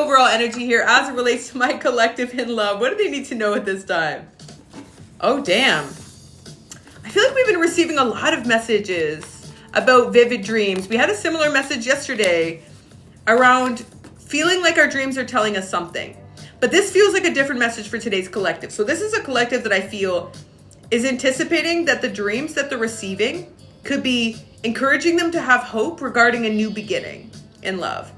overall energy here as it relates to my collective in love? What do they need to know at this time? Oh, damn. I feel like we've been receiving a lot of messages about vivid dreams. We had a similar message yesterday around feeling like our dreams are telling us something. But this feels like a different message for today's collective. So this is a collective that I feel is anticipating that the dreams that they're receiving could be encouraging them to have hope regarding a new beginning in love.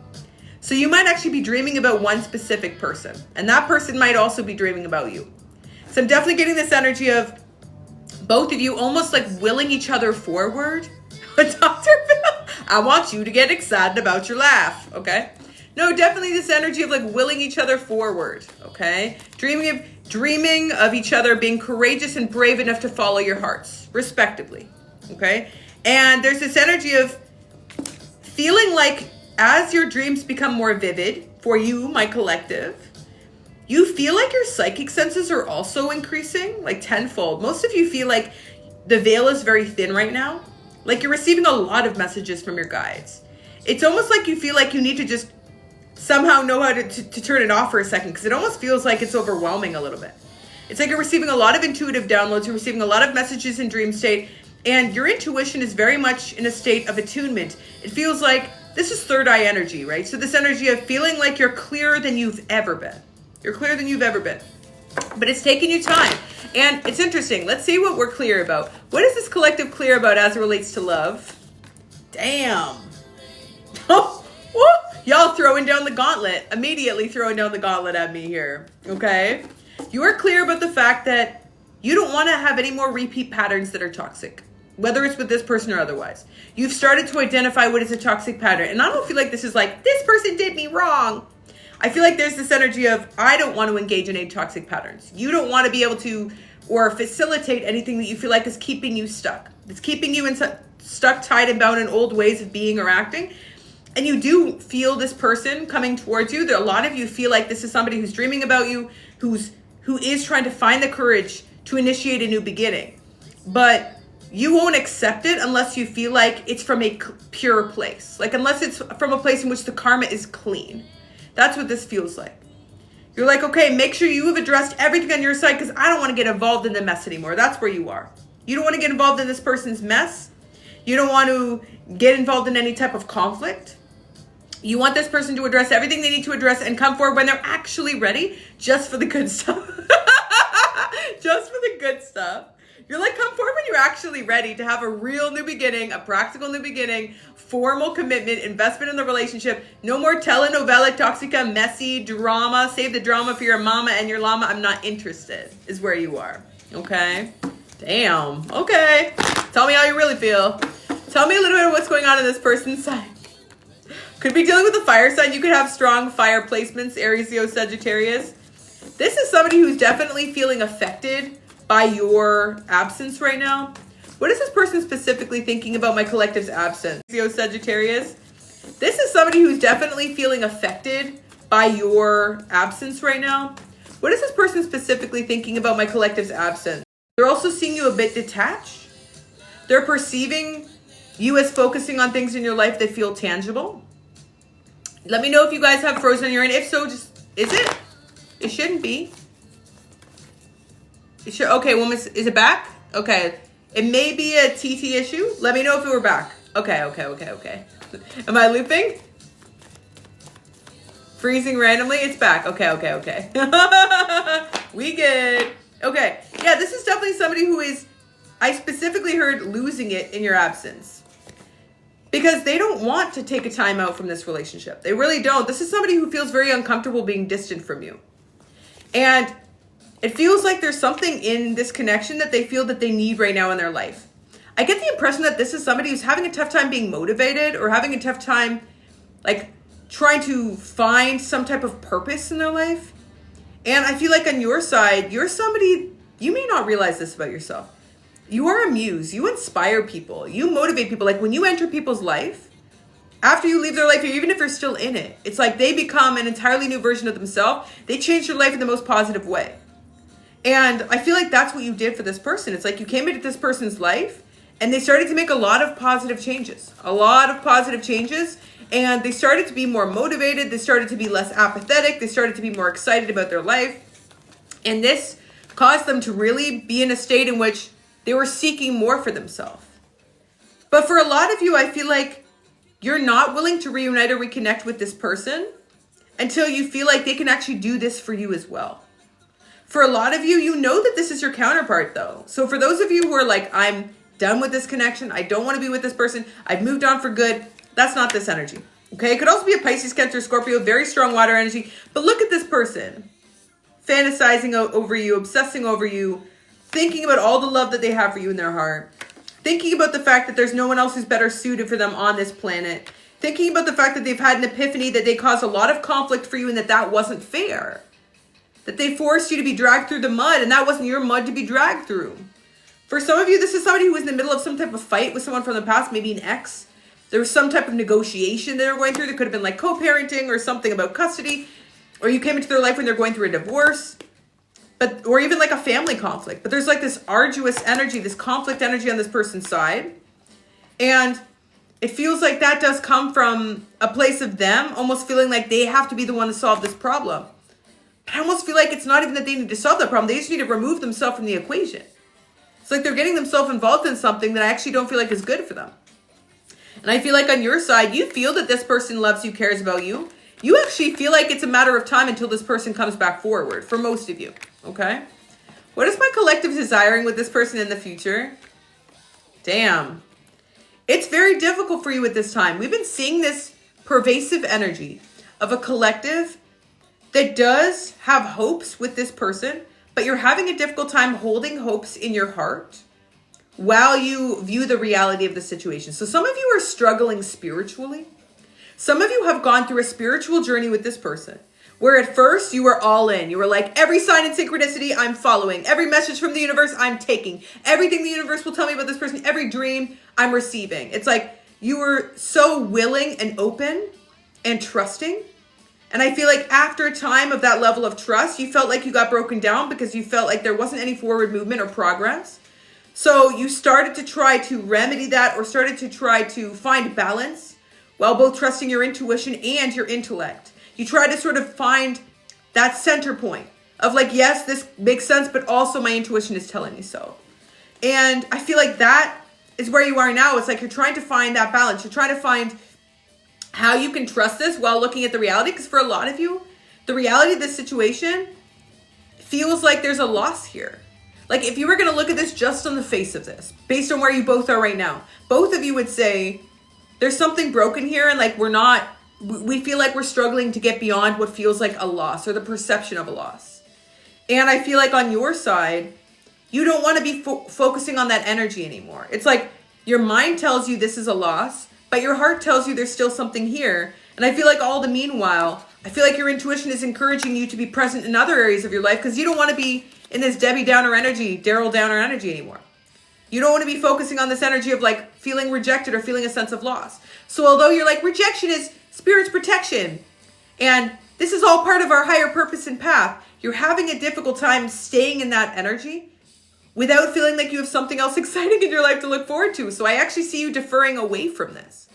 So you might actually be dreaming about one specific person, and that person might also be dreaming about you. So I'm definitely getting this energy of both of you almost like willing each other forward. Dr. Phil, I want you to get excited about your laugh, okay? No, definitely this energy of like willing each other forward, okay? Dreaming of each other being courageous and brave enough to follow your hearts, respectively, okay? And there's this energy of feeling like as your dreams become more vivid for you, my collective, you feel like your psychic senses are also increasing like tenfold. Most of you feel like the veil is very thin right now. Like you're receiving a lot of messages from your guides. It's almost like you feel like you need to just somehow know how to turn it off for a second, because it almost feels like it's overwhelming a little bit. It's like you're receiving a lot of intuitive downloads. You're receiving a lot of messages in dream state. And your intuition is very much in a state of attunement. It feels like this is third eye energy, right? So this energy of feeling like you're clearer than you've ever been. You're clearer than you've ever been. But it's taking you time. And it's interesting. Let's see what we're clear about. What is this collective clear about as it relates to love? Damn. Oh, y'all throwing down the gauntlet. Immediately throwing down the gauntlet at me here. Okay? You are clear about the fact that you don't want to have any more repeat patterns that are toxic, whether it's with this person or otherwise. You've started to identify what is a toxic pattern. And I don't feel like this is like, this person did me wrong. I feel like there's this energy of, I don't want to engage in any toxic patterns. You don't want to be able to or facilitate anything that you feel like is keeping you stuck. It's keeping you in stuck, tied, and bound in old ways of being or acting. And you do feel this person coming towards you. There, a lot of you feel like this is somebody who's dreaming about you, who is trying to find the courage to initiate a new beginning. But you won't accept it unless you feel like it's from a pure place. Like unless it's from a place in which the karma is clean. That's what this feels like. You're like, okay, make sure you have addressed everything on your side because I don't want to get involved in the mess anymore. That's where you are. You don't want to get involved in this person's mess. You don't want to get involved in any type of conflict. You want this person to address everything they need to address and come forward when they're actually ready, just for the good stuff. Just for the good stuff. You're like, come forward when you're actually ready to have a real new beginning, a practical new beginning, formal commitment, investment in the relationship. No more telenovela, toxica, messy drama. Save the drama for your mama and your llama. I'm not interested, is where you are. Okay? Damn. Okay. Tell me how you really feel. Tell me a little bit of what's going on in this person's side. Could be dealing with a fire sign. You could have strong fire placements, Aries, Leo, Sagittarius. This is somebody who's definitely feeling affected by your absence right now. What is this person specifically thinking about my collective's absence? Leo, Sagittarius. This is somebody who's definitely feeling affected by your absence right now. What is this person specifically thinking about my collective's absence? They're also seeing you a bit detached. They're perceiving you as focusing on things in your life that feel tangible. Let me know if you guys have frozen on your end. If so, just, is it? It shouldn't be. It should, okay, woman, is it back? Okay. It may be a TT issue. Let me know if it were back. Okay. Am I looping? Freezing randomly? It's back. Okay. We good. Okay. Yeah, this is definitely somebody who is, I specifically heard losing it in your absence. Because they don't want to take a time out from this relationship. They really don't. This is somebody who feels very uncomfortable being distant from you. And it feels like there's something in this connection that they feel that they need right now in their life. I get the impression that this is somebody who's having a tough time being motivated or having a tough time like trying to find some type of purpose in their life. And I feel like on your side, you're somebody, you may not realize this about yourself. You are a muse. You inspire people. You motivate people. Like when you enter people's life, after you leave their life, even if you're still in it, it's like they become an entirely new version of themselves. They change their life in the most positive way. And I feel like that's what you did for this person. It's like you came into this person's life and they started to make a lot of positive changes. And they started to be more motivated. They started to be less apathetic. They started to be more excited about their life. And this caused them to really be in a state in which they were seeking more for themselves. But for a lot of you, I feel like you're not willing to reunite or reconnect with this person until you feel like they can actually do this for you as well. For a lot of you, you know that this is your counterpart though. So for those of you who are like, I'm done with this connection, I don't want to be with this person, I've moved on for good, that's not this energy. Okay, it could also be a Pisces, Cancer, Scorpio, very strong water energy. But look at this person fantasizing over you, obsessing over you, thinking about all the love that they have for you in their heart, thinking about the fact that there's no one else who's better suited for them on this planet, thinking about the fact that they've had an epiphany that they caused a lot of conflict for you and that wasn't fair. That they forced you to be dragged through the mud and that wasn't your mud to be dragged through. For some of you, this is somebody who was in the middle of some type of fight with someone from the past, maybe an ex. There was some type of negotiation they were going through. There could have been like co-parenting or something about custody. Or you came into their life when they're going through a divorce. Or even like a family conflict. But there's like this arduous energy, this conflict energy on this person's side. And it feels like that does come from a place of them almost feeling like they have to be the one to solve this problem. But I almost feel like it's not even that they need to solve that problem. They just need to remove themselves from the equation. It's like they're getting themselves involved in something that I actually don't feel like is good for them. And I feel like on your side, you feel that this person loves you, cares about you. You actually feel like it's a matter of time until this person comes back forward, for most of you, okay? What is my collective desiring with this person in the future? Damn. It's very difficult for you at this time. We've been seeing this pervasive energy of a collective that does have hopes with this person, but you're having a difficult time holding hopes in your heart while you view the reality of the situation. So some of you are struggling spiritually. Some of you have gone through a spiritual journey with this person where at first you were all in. You were like, every sign and synchronicity I'm following. Every message from the universe I'm taking. Everything the universe will tell me about this person. Every dream I'm receiving. It's like you were so willing and open and trusting. And I feel like after a time of that level of trust, you felt like you got broken down because you felt like there wasn't any forward movement or progress. So you started to try to remedy that or started to try to find balance while both trusting your intuition and your intellect. You try to sort of find that center point of like, yes, this makes sense, but also my intuition is telling me so. And I feel like that is where you are now. It's like you're trying to find that balance. You're trying to find how you can trust this while looking at the reality. Because for a lot of you, the reality of this situation feels like there's a loss here. Like if you were going to look at this just on the face of this, based on where you both are right now, both of you would say there's something broken here and like we feel like we're struggling to get beyond what feels like a loss or the perception of a loss. And I feel like on your side, you don't want to be focusing on that energy anymore. It's like your mind tells you this is a loss, but your heart tells you there's still something here. And I feel like all the meanwhile, I feel like your intuition is encouraging you to be present in other areas of your life because you don't want to be in this Debbie Downer energy, Daryl Downer energy anymore. You don't want to be focusing on this energy of like feeling rejected or feeling a sense of loss. So although you're like, rejection is spirit's protection, and this is all part of our higher purpose and path, you're having a difficult time staying in that energy without feeling like you have something else exciting in your life to look forward to. So I actually see you deferring away from this.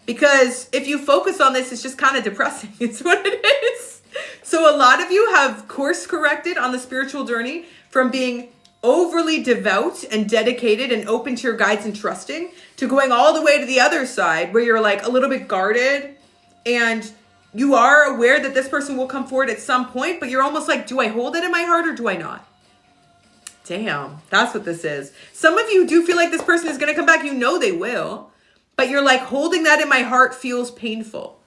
Because if you focus on this, it's just kind of depressing. It's what it is. So a lot of you have course corrected on the spiritual journey from being overly devout and dedicated and open to your guides and trusting to going all the way to the other side where you're like a little bit guarded and you are aware that this person will come forward at some point, but you're almost like, do I hold it in my heart or do I not? Damn, that's what this is. Some of you do feel like this person is going to come back. You know they will, but you're like, holding that in my heart feels painful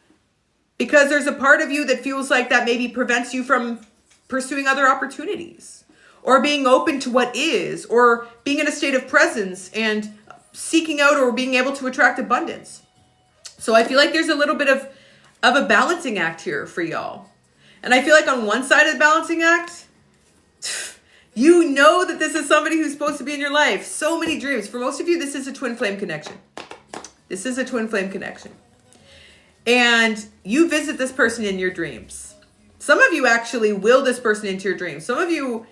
because there's a part of you that feels like that maybe prevents you from pursuing other opportunities or being open to what is, or being in a state of presence and seeking out or being able to attract abundance. So I feel like there's a little bit of a balancing act here for y'all. And I feel like on one side of the balancing act, you know that this is somebody who's supposed to be in your life. So many dreams. For most of you, this is a twin flame connection. This is a twin flame connection. And you visit this person in your dreams. Some of you actually will this person into your dreams. Some of you,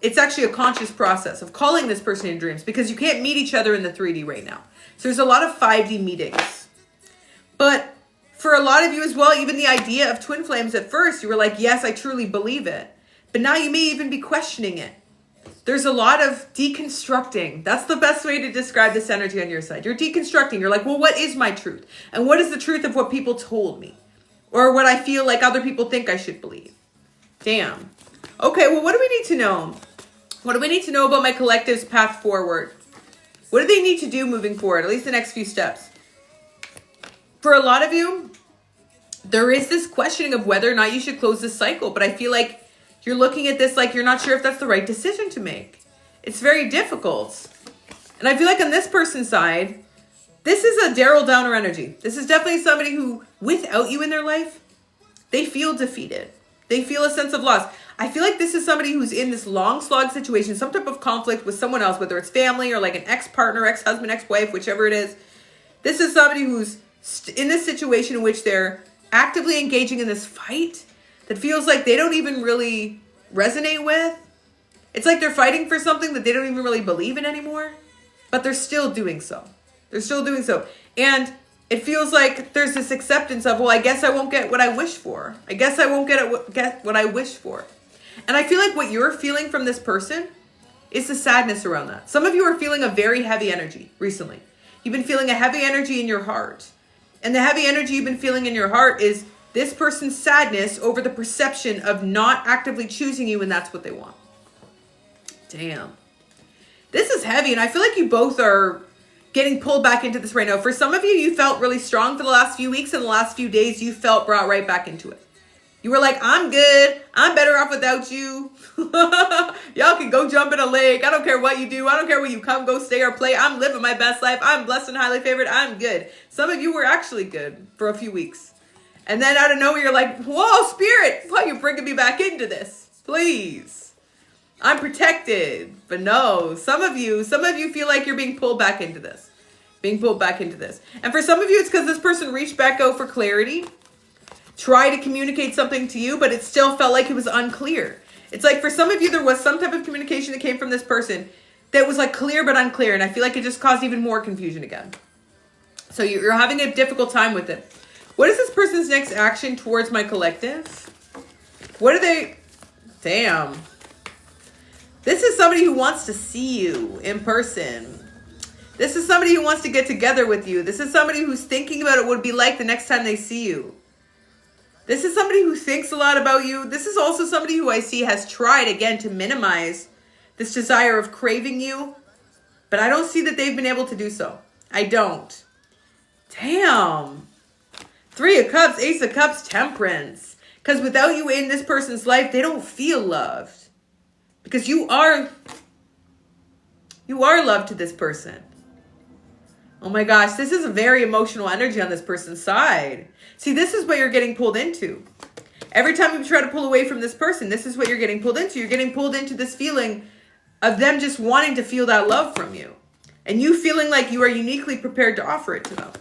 it's actually a conscious process of calling this person in dreams because you can't meet each other in the 3D right now. So there's a lot of 5D meetings. But For a lot of you as well, even the idea of twin flames at first, you were like, yes, I truly believe it. But now you may even be questioning it. There's a lot of deconstructing. That's the best way to describe this energy on your side. You're deconstructing. You're like, well, what is my truth? And what is the truth of what people told me? Or what I feel like other people think I should believe? Damn. Okay, well, what do we need to know? What do we need to know about my collective's path forward? What do they need to do moving forward? At least the next few steps. For a lot of you, there is this questioning of whether or not you should close this cycle. But I feel like you're looking at this like you're not sure if that's the right decision to make. It's very difficult. And I feel like on this person's side, this is a Daryl Downer energy. This is definitely somebody who, without you in their life, they feel defeated. They feel a sense of loss. I feel like this is somebody who's in this long slog situation, some type of conflict with someone else, whether it's family or like an ex-partner, ex-husband, ex-wife, whichever it is. This is somebody who's in this situation in which they're actively engaging in this fight that feels like they don't even really resonate with. It's like they're fighting for something that they don't even really believe in anymore, but they're still doing so. They're still doing so. And it feels like there's this acceptance of, well, I guess I won't get what I wish for. I guess I won't get what I wish for. And I feel like what you're feeling from this person is the sadness around that. Some of you are feeling a very heavy energy recently. You've been feeling a heavy energy in your heart. And the heavy energy you've been feeling in your heart is this person's sadness over the perception of not actively choosing you when that's what they want. Damn. This is heavy, and I feel like you both are getting pulled back into this right now. For some of you, you felt really strong for the last few weeks, and the last few days, you felt brought right back into it. You were like, I'm good. I'm better off without you. Y'all can go jump in a lake. I don't care what you do. I don't care where you come, go, stay, or play. I'm living my best life. I'm blessed and highly favored. I'm good. Some of you were actually good for a few weeks. And then out of nowhere, you're like, whoa, spirit, why are you bringing me back into this? Please. I'm protected. But no, some of you feel like you're being pulled back into this. Being pulled back into this. And for some of you, it's because this person reached back out for clarity. Try to communicate something to you, but it still felt like it was unclear. It's like for some of you, there was some type of communication that came from this person that was like clear but unclear. And I feel like it just caused even more confusion again. So you're having a difficult time with it. What is this person's next action towards my collective? What are they? Damn. This is somebody who wants to see you in person. This is somebody who wants to get together with you. This is somebody who's thinking about it would be like the next time they see you. This is somebody who thinks a lot about you. This is also somebody who I see has tried again to minimize this desire of craving you. But I don't see that they've been able to do so. I don't. Damn. 3 of Cups, Ace of Cups, Temperance. Because without you in this person's life, they don't feel loved. Because you are loved to this person. Oh my gosh, this is a very emotional energy on this person's side. See, this is what you're getting pulled into. Every time you try to pull away from this person, this is what you're getting pulled into. You're getting pulled into this feeling of them just wanting to feel that love from you. And you feeling like you are uniquely prepared to offer it to them.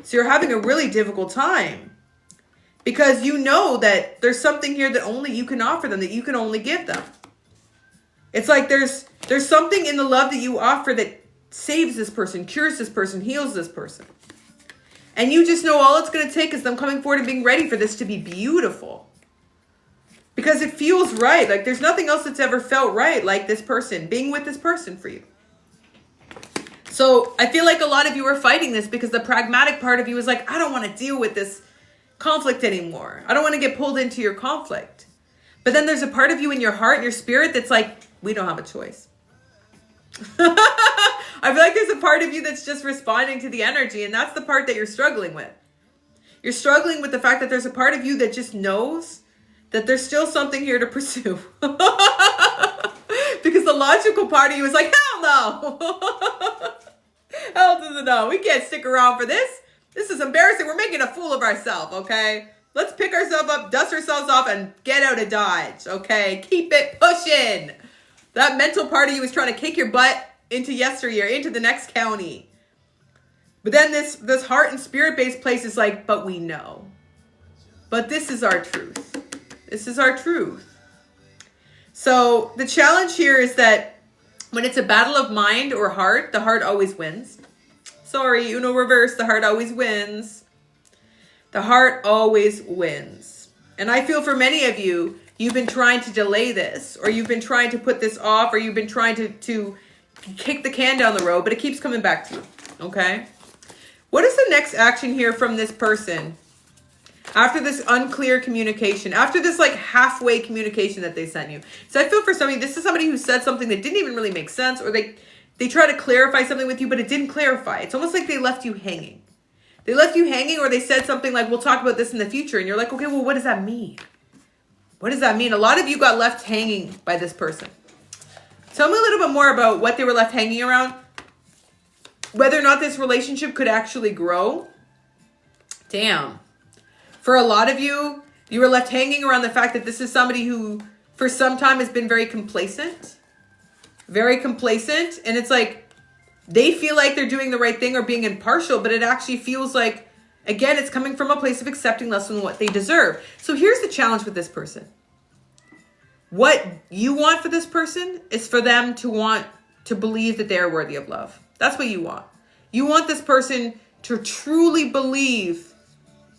So you're having a really difficult time. Because you know that there's something here that only you can offer them, that you can only give them. It's like there's something in the love that you offer that saves this person, cures this person, heals this person. And you just know all it's going to take is them coming forward and being ready for this to be beautiful. Because it feels right. Like there's nothing else that's ever felt right like this person, being with this person for you. So I feel like a lot of you are fighting this because the pragmatic part of you is like, I don't want to deal with this conflict anymore. I don't want to get pulled into your conflict. But then there's a part of you in your heart and your spirit that's like, we don't have a choice. I feel like there's a part of you that's just responding to the energy, and that's the part that you're struggling with. You're struggling with the fact that there's a part of you that just knows that there's still something here to pursue. Because the logical part of you is like, hell no. Hell to the no. We can't stick around for this. This is embarrassing. We're making a fool of ourselves, okay? Let's pick ourselves up, dust ourselves off, and get out of Dodge, okay? Keep it pushing. That mental part of you is trying to kick your butt into yesteryear, into the next county. But then this heart and spirit-based place is like, but we know. But this is our truth. This is our truth. So the challenge here is that when it's a battle of mind or heart, the heart always wins. Sorry, Uno reverse, the heart always wins. The heart always wins. And I feel for many of you, you've been trying to delay this, or you've been trying to put this off, or you've been trying to kick the can down the road, but it keeps coming back to you, okay? What is the next action here from this person? After this unclear communication, after this like halfway communication that they sent you. So I feel for somebody, this is somebody who said something that didn't even really make sense, or they try to clarify something with you, but it didn't clarify. It's almost like they left you hanging. They left you hanging, or they said something like, we'll talk about this in the future. And you're like, okay, well, what does that mean? What does that mean? A lot of you got left hanging by this person. Tell me a little bit more about what they were left hanging around. Whether or not this relationship could actually grow. Damn. For a lot of you, you were left hanging around the fact that this is somebody who, for some time, has been very complacent. Very complacent. And it's like, they feel like they're doing the right thing or being impartial, but it actually feels like, again, it's coming from a place of accepting less than what they deserve. So here's the challenge with this person. What you want for this person is for them to want to believe that they're worthy of love. That's what you want. You want this person to truly believe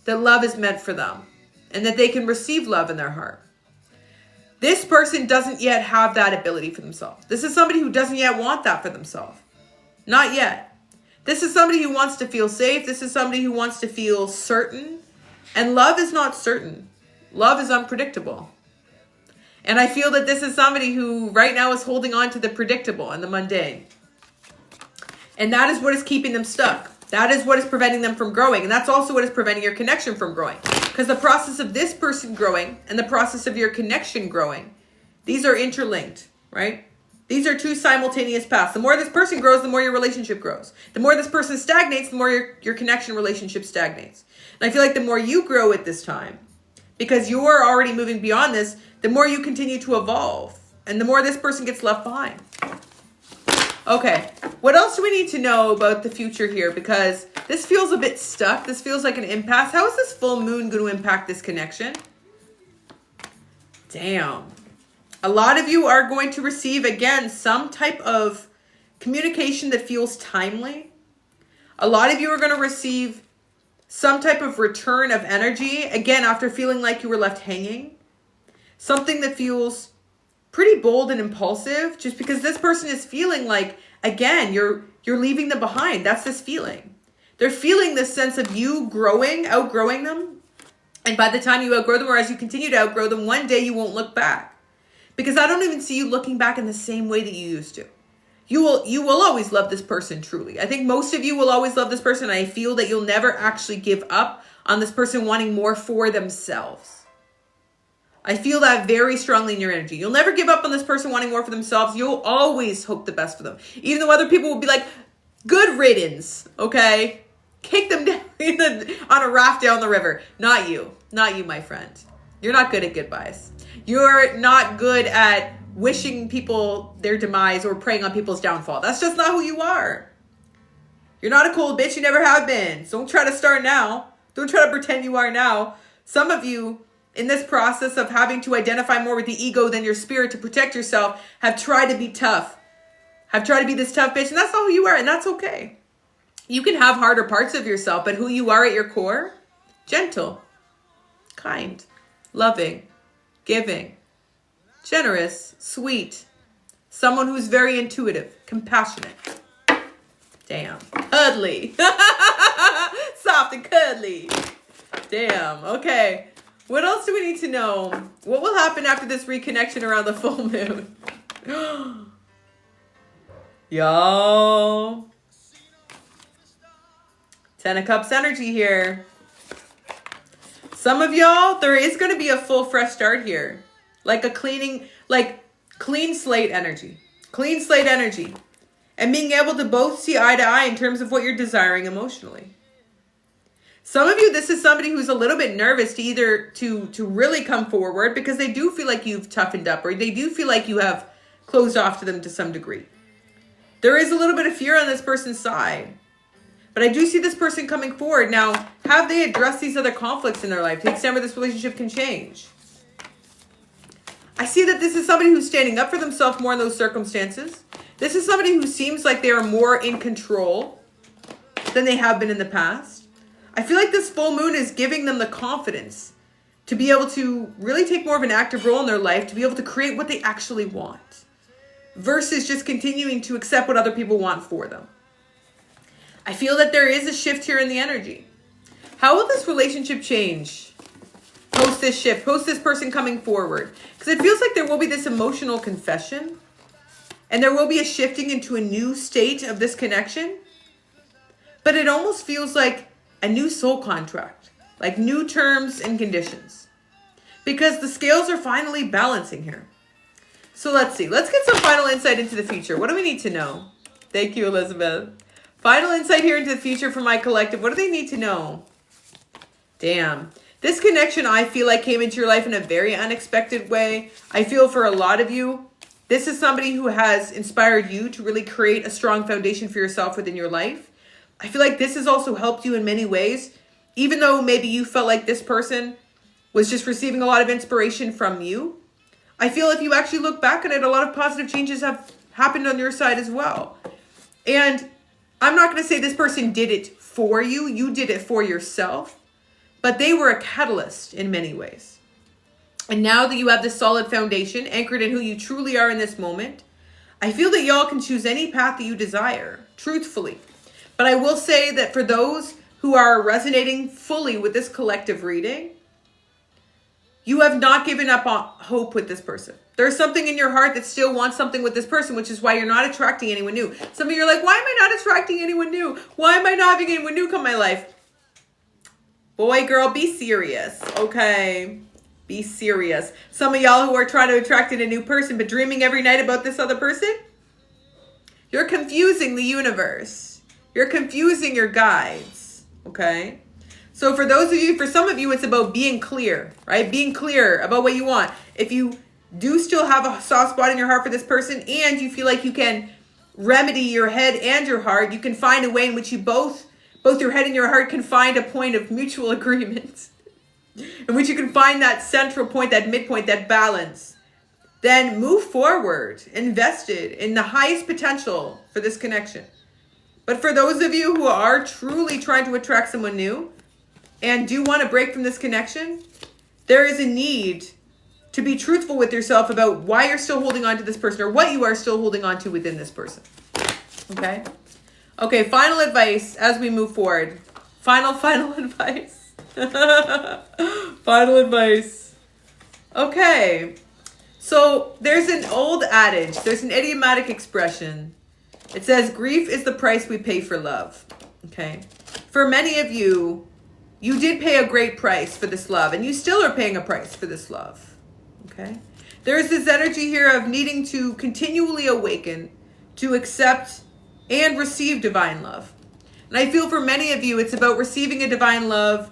that love is meant for them and that they can receive love in their heart. This person doesn't yet have that ability for themselves. This is somebody who doesn't yet want that for themselves. Not yet. This is somebody who wants to feel safe. This is somebody who wants to feel certain. And love is not certain. Love is unpredictable. And I feel that this is somebody who right now is holding on to the predictable and the mundane. And that is what is keeping them stuck. That is what is preventing them from growing. And that's also what is preventing your connection from growing. Because the process of this person growing and the process of your connection growing, these are interlinked, right? These are two simultaneous paths. The more this person grows, the more your relationship grows. The more this person stagnates, the more your connection relationship stagnates. And I feel like the more you grow at this time, because you're already moving beyond this, the more you continue to evolve. And the more this person gets left behind. Okay, what else do we need to know about the future here? Because this feels a bit stuck. This feels like an impasse. How is this full moon going to impact this connection? Damn. A lot of you are going to receive, again, some type of communication that feels timely. A lot of you are going to receive some type of return of energy, again, after feeling like you were left hanging. Something that feels pretty bold and impulsive, just because this person is feeling like, again, you're leaving them behind. That's this feeling. They're feeling this sense of you growing, outgrowing them. And by the time you outgrow them, or as you continue to outgrow them, one day you won't look back. Because I don't even see you looking back in the same way that you used to. You will always love this person truly. I think most of you will always love this person. And I feel that you'll never actually give up on this person wanting more for themselves. I feel that very strongly in your energy. You'll never give up on this person wanting more for themselves. You'll always hope the best for them. Even though other people will be like, good riddance, okay? Kick them down on a raft down the river. Not you. Not you, my friend. You're not good at goodbyes. You're not good at wishing people their demise or preying on people's downfall. That's just not who you are. You're not a cold bitch. You never have been. So don't try to start now. Don't try to pretend you are now. Some of you, in this process of having to identify more with the ego than your spirit to protect yourself, have tried to be tough. Have tried to be this tough bitch. And that's not who you are. And that's okay. You can have harder parts of yourself, but who you are at your core, gentle, kind, loving, giving, generous, sweet, someone who's very intuitive, compassionate. Damn. Cuddly. Soft and cuddly. Damn. Okay. What else do we need to know? What will happen after this reconnection around the full moon? Yo. 10 of Cups energy here. Some of y'all, there is going to be a full fresh start here. Like a cleaning, like clean slate energy. Clean slate energy. And being able to both see eye to eye in terms of what you're desiring emotionally. Some of you, this is somebody who's a little bit nervous to either to really come forward because they do feel like you've toughened up or they do feel like you have closed off to them to some degree. There is a little bit of fear on this person's side. But I do see this person coming forward. Now, have they addressed these other conflicts in their life to the extent where this relationship can change? I see that this is somebody who's standing up for themselves more in those circumstances. This is somebody who seems like they are more in control than they have been in the past. I feel like this full moon is giving them the confidence to be able to really take more of an active role in their life, to be able to create what they actually want, versus just continuing to accept what other people want for them. I feel that there is a shift here in the energy. How will this relationship change post this shift, post this person coming forward? Because it feels like there will be this emotional confession, and there will be a shifting into a new state of this connection. But it almost feels like a new soul contract, like new terms and conditions, because the scales are finally balancing here. So let's see. Let's get some final insight into the future. What do we need to know? Thank you, Elizabeth. Final insight here into the future for my collective. What do they need to know? Damn. This connection, I feel like, came into your life in a very unexpected way. I feel for a lot of you, this is somebody who has inspired you to really create a strong foundation for yourself within your life. I feel like this has also helped you in many ways, even though maybe you felt like this person was just receiving a lot of inspiration from you. I feel if you actually look back on it, a lot of positive changes have happened on your side as well. And I'm not going to say this person did it for you. You did it for yourself. But they were a catalyst in many ways. And now that you have this solid foundation anchored in who you truly are in this moment, I feel that y'all can choose any path that you desire, truthfully. But I will say that for those who are resonating fully with this collective reading, you have not given up on hope with this person. There's something in your heart that still wants something with this person, which is why you're not attracting anyone new. Some of you are like, why am I not attracting anyone new? Why am I not having anyone new come in my life? Boy, girl, be serious, okay? Be serious. Some of y'all who are trying to attract a new person but dreaming every night about this other person, you're confusing the universe. You're confusing your guides, okay? So for those of you, for some of you, it's about being clear, right? Being clear about what you want. If you do still have a soft spot in your heart for this person and you feel like you can remedy your head and your heart, you can find a way in which you both your head and your heart can find a point of mutual agreement in which you can find that central point, that midpoint, that balance. Then move forward, invested in the highest potential for this connection. But for those of you who are truly trying to attract someone new and do want to break from this connection, there is a need to be truthful with yourself about why you're still holding on to this person or what you are still holding on to within this person. Okay? Okay, final advice as we move forward. Final advice. Final advice. Okay. So there's an old adage. There's an idiomatic expression. It says, grief is the price we pay for love. Okay. For many of you, you did pay a great price for this love, and you still are paying a price for this love. Okay. There's this energy here of needing to continually awaken, to accept and receive divine love. And I feel for many of you, it's about receiving a divine love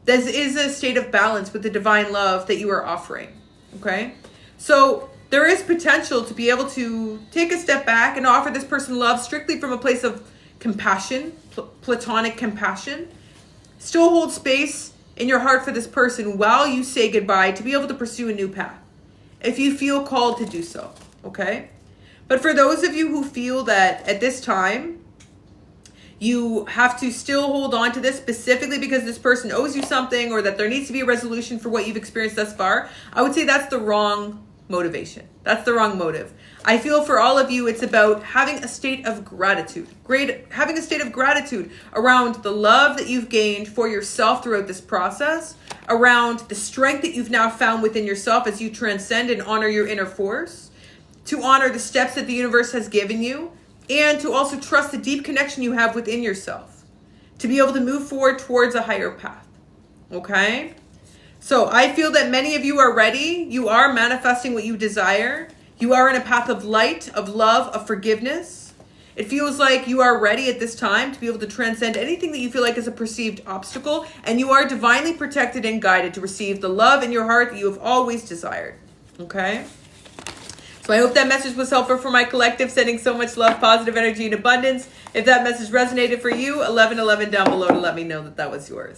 that is a state of balance with the divine love that you are offering. Okay. So there is potential to be able to take a step back and offer this person love strictly from a place of compassion, platonic compassion. Still hold space in your heart for this person while you say goodbye to be able to pursue a new path, if you feel called to do so, okay? But for those of you who feel that at this time, you have to still hold on to this specifically because this person owes you something or that there needs to be a resolution for what you've experienced thus far, I would say that's the wrong motivation. That's the wrong motive. I feel for all of you, it's about having a state of gratitude. Having a state of gratitude around the love that you've gained for yourself throughout this process, around the strength that you've now found within yourself as you transcend and honor your inner force, to honor the steps that the universe has given you, and to also trust the deep connection you have within yourself, to be able to move forward towards a higher path. Okay? So I feel that many of you are ready. You are manifesting what you desire. You are in a path of light, of love, of forgiveness. It feels like you are ready at this time to be able to transcend anything that you feel like is a perceived obstacle, and you are divinely protected and guided to receive the love in your heart that you have always desired. Okay? So I hope that message was helpful for my collective, sending so much love, positive energy, and abundance. If that message resonated for you, 1111 down below to let me know that that was yours.